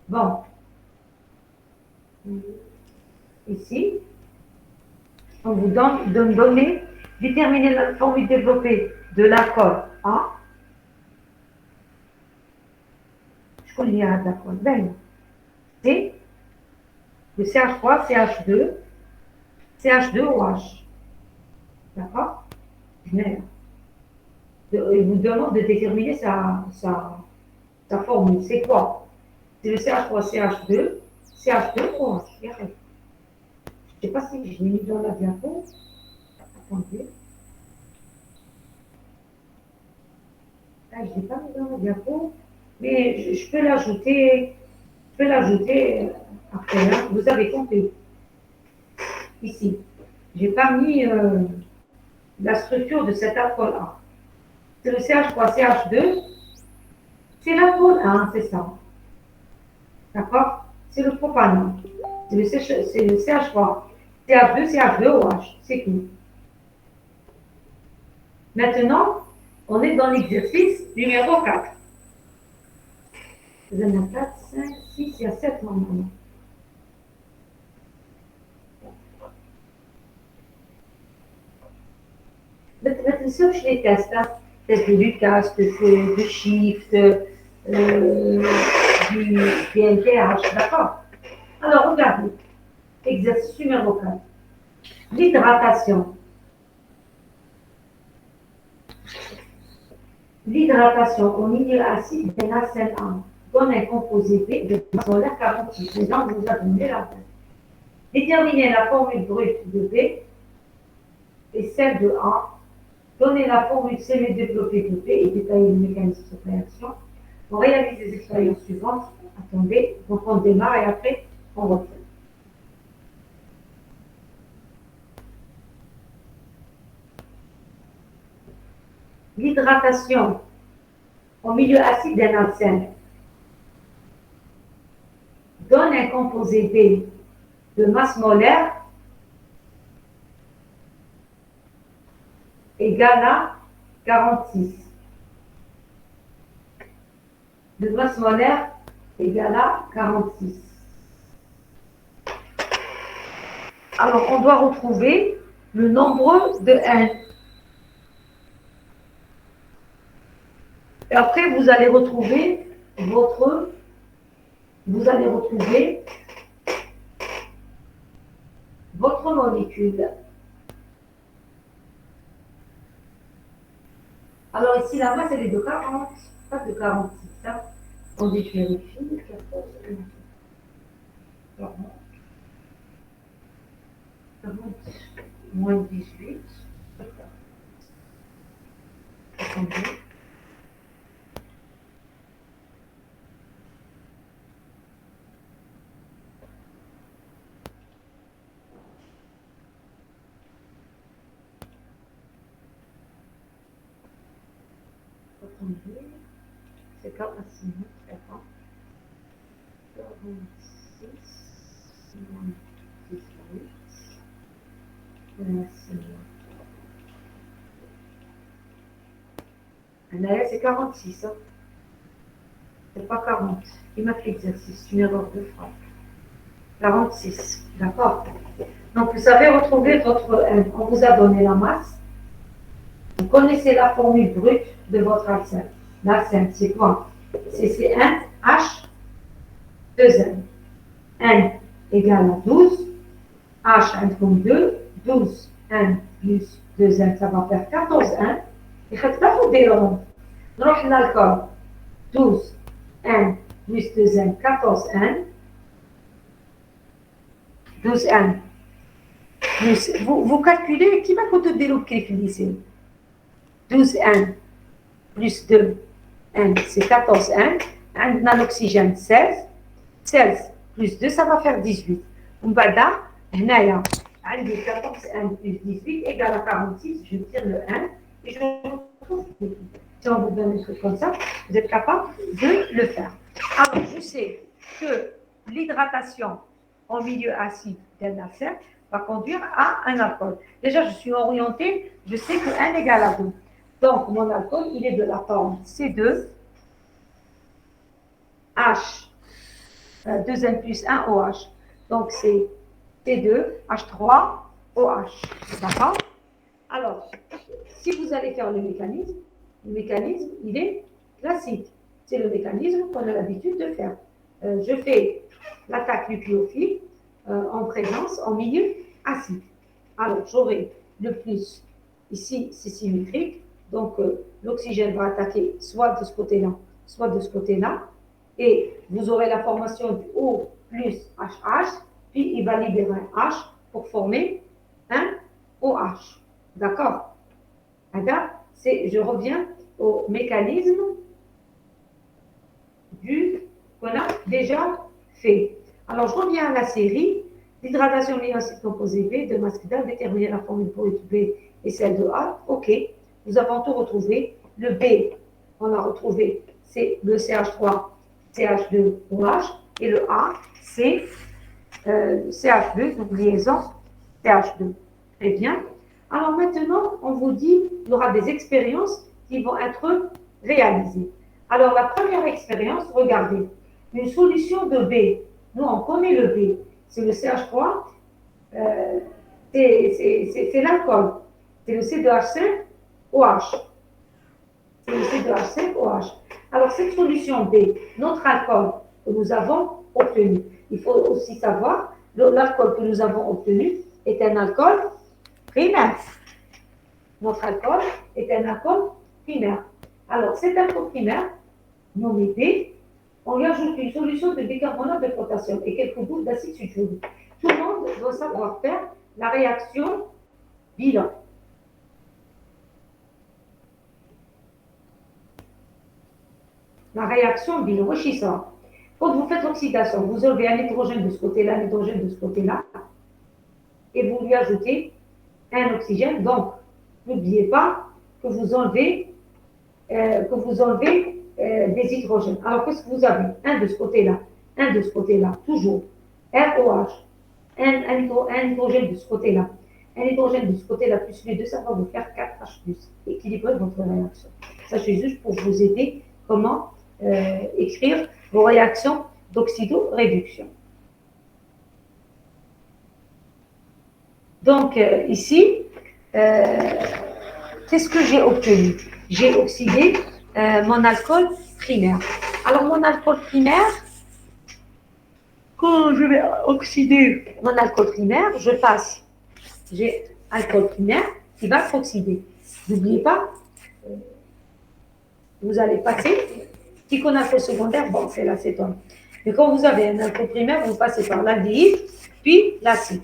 Bon, ici, on vous donne, déterminer la formule développée de l'alcool A. Je connais l'alcool. Ben, C, le CH3, CH2, CH2OH. D'accord? Mais, il vous demande de déterminer sa formule. C'est quoi? C'est le CH3, CH2, CH2OH. Je ne sais pas si je l'ai mis dans la diapo. Attendez. Ah, je ne l'ai pas mis dans la diapo. Mais je peux l'ajouter. Je peux l'ajouter après. Hein. Vous avez compris. Ici. Je n'ai pas mis la structure de cet alcool A. C'est le CH3, CH2. C'est l'alcool A, c'est ça. D'accord? C'est le propanol. C'est le CH3, CH2, CH2OH. C'est tout. Maintenant, on est dans l'exercice numéro 4. Vous en avez 4, 5, 6, il y a 7 normalement. Maintenant, je les teste. Hein. Test de Lucas, de Shift, du PNPH, d'accord? Alors, regardez. Exercice numéro 4. L'hydratation. L'hydratation au milieu acide de nacelle 1 donne un composé B de masse molaire 46. Maintenant, vous a donné la base. Déterminez la formule brute de B et celle de A. Donnez la formule semi-développée de B et détaillez le mécanisme de réaction. On réalise les expériences suivantes. Attendez, donc on démarre et après on reprend. L'hydratation au milieu acide d'un NaCl donne un composé B de masse molaire égale à 46. De masse molaire égale à 46. Alors, on doit retrouver le nombre de N. Et après, vous allez retrouver votre molécule. Alors ici, la masse, elle est de 40, pas de 46. Hein. On dit, je vérifie. 40, 40 moins 18. Attendez. C'est 46, 46, moins 18. C'est 46. Hein. C'est pas 40. Il m'a fait l'exercice, une erreur de frappe. 46. D'accord? Donc, vous savez retrouver votre N. On vous a donné la masse. Vous connaissez la formule brute de votre arsène. L'arsène, c'est quoi? C'est C1 H 2N. N égale à 12. H 1 comme 2. 12 N plus 2N, ça va faire 14 N. Et تاخذ بينهم نروح للكل 12 N plus 2N 14 N 12 N plus vous calculez qui va coûter des loups qui lycée 12 N plus 2 N c'est 14 N عندنا l'oxygène 16 16 plus 2 ça va faire 18 ومن بعد هنايا عندي 14 N plus 18 égale à 46 je tire le 1 et je retrouve. Si on vous donne un truc comme ça, vous êtes capable de le faire. Alors, je sais que l'hydratation en milieu acide d'un nacelle va conduire à un alcool. Déjà, je suis orientée, je sais que 1 égale à 2. Donc, mon alcool, il est de la forme C2H 2N plus 1 OH. Donc, c'est T2H3OH. D'accord? Alors, si vous allez faire le mécanisme, il est classique. C'est le mécanisme qu'on a l'habitude de faire. Je fais l'attaque nucléophile en présence, en milieu acide. Alors, j'aurai le plus, ici, c'est symétrique. Donc, l'oxygène va attaquer soit de ce côté-là, soit de ce côté-là. Et vous aurez la formation du O plus HH, puis il va libérer un H pour former un OH. D'accord? Je reviens au mécanisme qu'on a déjà fait. Alors, je reviens à la série. L'hydratation liée à acide composé B de masque d'A, déterminer la formule pour B et celle de A. OK. Nous avons tout retrouvé. Le B, on a retrouvé, c'est le CH3, CH2OH. Et le A, c'est CH2, donc liaison CH2. Très bien. Alors maintenant, on vous dit, il y aura des expériences qui vont être réalisées. Alors la première expérience, regardez, une solution de B. Nous, on connaît le B. C'est le CH3, c'est l'alcool. C'est le C2H5OH. C'est le C2H5OH. Alors cette solution B, notre alcool que nous avons obtenu, il faut aussi savoir, l'alcool que nous avons obtenu est un alcool primaire. Notre alcool est un alcool primaire. Alors, cet alcool primaire, nommé B, on lui ajoute une solution de bicarbonate de potassium et quelques gouttes d'acide sulfurique. Tout le monde doit savoir faire la réaction bilan. La réaction bilan, ça. Quand vous faites l'oxydation, vous enlevez un hydrogène de ce côté-là, un hydrogène de ce côté-là, et vous lui ajoutez un oxygène. Donc, n'oubliez pas que vous enlevez, des hydrogènes. Alors, qu'est-ce que vous avez? Un de ce côté-là, un de ce côté-là, toujours. ROH, un hydrogène de ce côté-là. Un hydrogène de ce côté-là, plus les deux, ça va vous faire 4H+. Équilibrez votre réaction. Ça, c'est juste pour vous aider comment écrire vos réactions d'oxydoréduction. Donc, ici, qu'est-ce que j'ai obtenu? J'ai oxydé mon alcool primaire. Alors, mon alcool primaire, quand je vais oxyder mon alcool primaire, je passe, j'ai alcool primaire qui va s'oxyder. N'oubliez pas, vous allez passer, qui qu'on alcool secondaire, bon, c'est l'acétone. Mais quand vous avez un alcool primaire, vous passez par l'aldéhyde, puis l'acide.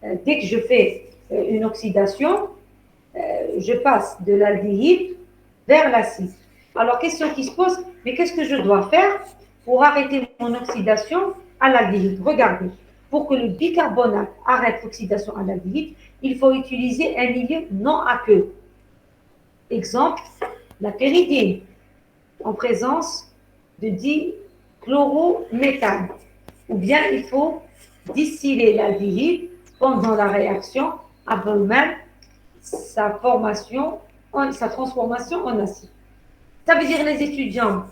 Dès que je fais une oxydation, je passe de l'aldéhyde vers l'acide. Alors, question qui se pose, mais qu'est-ce que je dois faire pour arrêter mon oxydation à l'aldéhyde? Regardez, pour que le bicarbonate arrête l'oxydation à l'aldéhyde, il faut utiliser un milieu non aqueux. Exemple, la pyridine, en présence de dichlorométhane. Ou bien il faut distiller l'aldéhyde pendant la réaction avant même sa transformation en acide. Ça veut dire, les étudiants,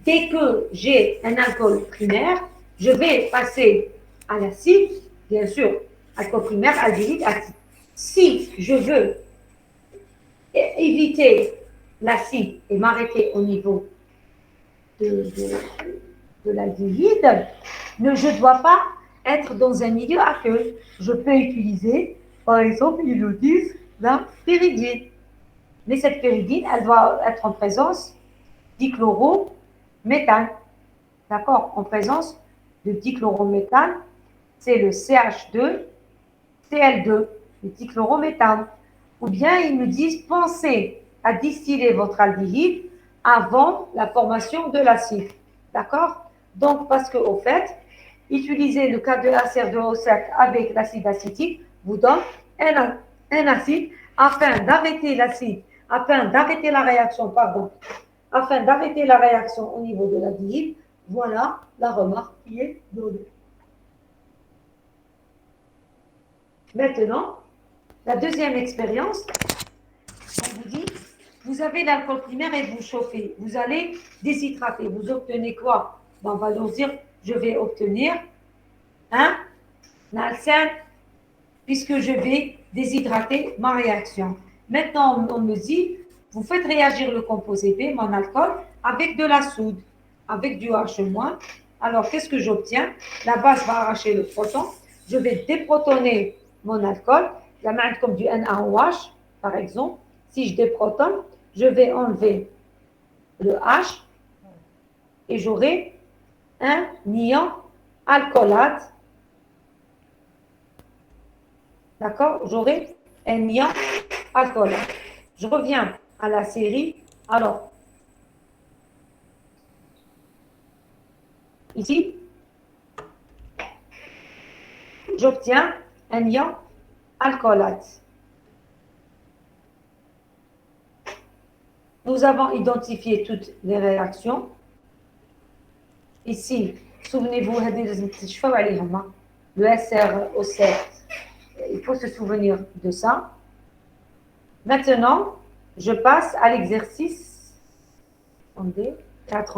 dès que j'ai un alcool primaire, je vais passer à l'acide, bien sûr, alcool primaire, aldéhyde, acide. Si je veux éviter l'acide et m'arrêter au niveau de l'aldéhyde, je ne dois pas être dans un milieu aqueux. Je peux utiliser, par exemple, ils nous disent la pyridine. Mais cette pyridine, elle doit être en présence dichlorométhane. D'accord? En présence de dichlorométhane, c'est le CH2Cl2, le dichlorométhane. Ou bien ils me disent, pensez à distiller votre aldéhyde avant la formation de l'acide. D'accord? Donc, parce qu'au fait, utiliser le K2ACR2O7 avec l'acide acétique vous donne un acide afin d'arrêter l'acide, afin d'arrêter la réaction, au niveau de l'aldéhyde. Voilà la remarque qui est donnée. Maintenant, la deuxième expérience, on vous dit, vous avez l'alcool primaire et vous chauffez. Vous allez déshydrater. Vous obtenez quoi? Ben, on va leur dire, je vais obtenir un nalcène puisque je vais déshydrater ma réaction. Maintenant, on me dit, vous faites réagir le composé B, mon alcool, avec de la soude, avec du H-. Alors, qu'est-ce que j'obtiens? La base va arracher le proton. Je vais déprotoner mon alcool. La main comme du NaOH, par exemple. Si je déprotonne, je vais enlever le H et j'aurai un ion alcoolate. D'accord? J'aurai un ion alcoolate. Je reviens à la série. Alors, ici, j'obtiens un ion alcoolate. Nous avons identifié toutes les réactions. Ici, souvenez-vous, le SRO7, il faut se souvenir de ça. Maintenant, je passe à l'exercice 4.